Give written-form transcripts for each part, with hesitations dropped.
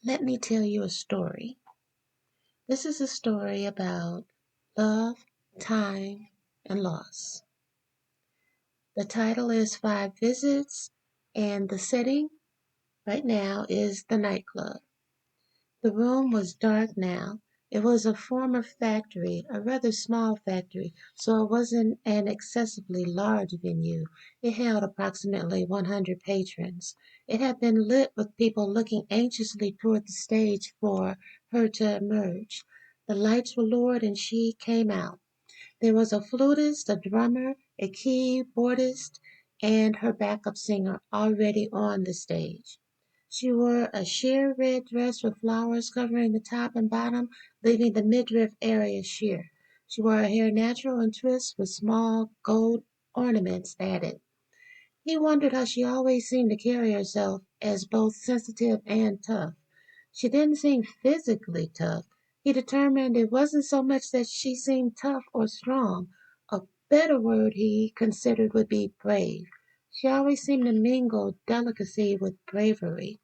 Let me tell you a story. This is a story about love, time, and loss. The title is Five Visits, and the setting right now is the nightclub. The room was dark now. It was a former factory, a rather small factory, so it wasn't an excessively large venue. It held approximately 100 patrons. It had been lit with people looking anxiously toward the stage for her to emerge. The lights were lowered and she came out. There was a flutist, a drummer, a keyboardist, and her backup singer already on the stage. She wore a sheer red dress with flowers covering the top and bottom, leaving the midriff area sheer. She wore her hair natural and twists with small gold ornaments added. He wondered how she always seemed to carry herself as both sensitive and tough. She didn't seem physically tough. He determined it wasn't so much that she seemed tough or strong. A better word he considered would be brave. She always seemed to mingle delicacy with bravery.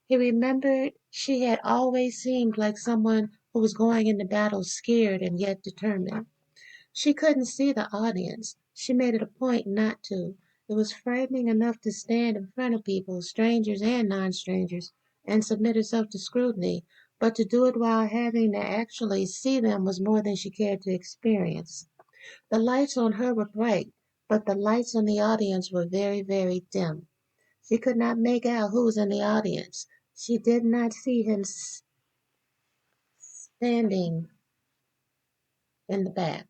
He remembered she had always seemed like someone who was going into battle scared and yet determined. She couldn't see the audience. She made it a point not to. It was frightening enough to stand in front of people, strangers and non-strangers, and submit herself to scrutiny, but to do it while having to actually see them was more than she cared to experience. The lights on her were bright, but the lights on the audience were very, very dim. She could not make out who was in the audience. She did not see him standing in the back.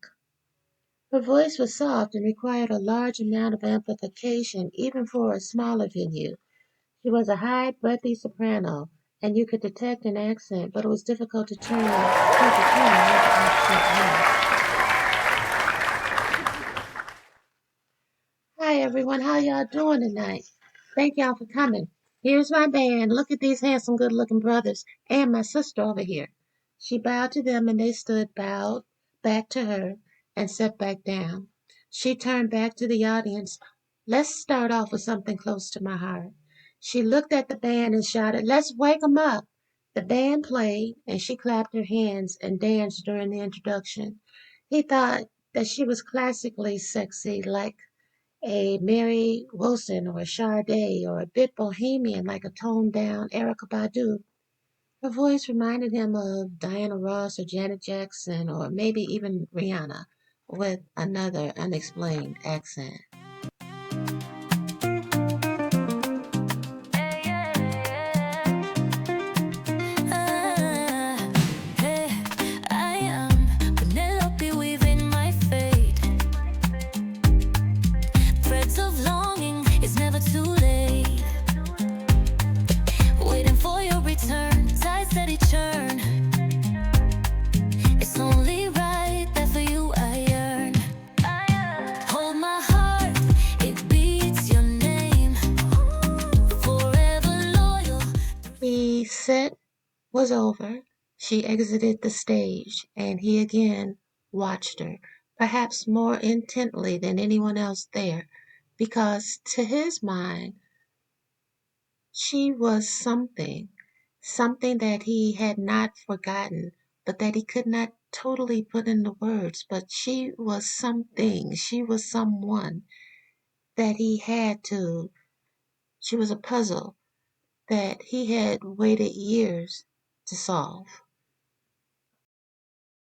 Her voice was soft and required a large amount of amplification even for a smaller venue. She was a high, breathy soprano, and you could detect an accent, but it was difficult to turn what the accent was. Hi everyone, how y'all doing tonight? Thank y'all for coming. Here's my band. Look at these handsome, good-looking brothers, and my sister over here. She bowed to them, and they stood bowed back to her and sat back down. She turned back to the audience. Let's start off with something close to my heart. She looked at the band and shouted, "Let's wake 'em up." The band played, and she clapped her hands and danced during the introduction. He thought that she was classically sexy, like a Mary Wilson or a Sade, or a bit bohemian like a toned-down Erykah Badu. Her voice reminded him of Diana Ross or Janet Jackson or maybe even Rihanna with another unexplained accent. The set was over. She exited the stage, and he again watched her, perhaps more intently than anyone else there, because to his mind she was something, something that he had not forgotten, but that he could not totally put into words. But she was something, she was someone that he had to, she was a puzzle that he had waited years to solve.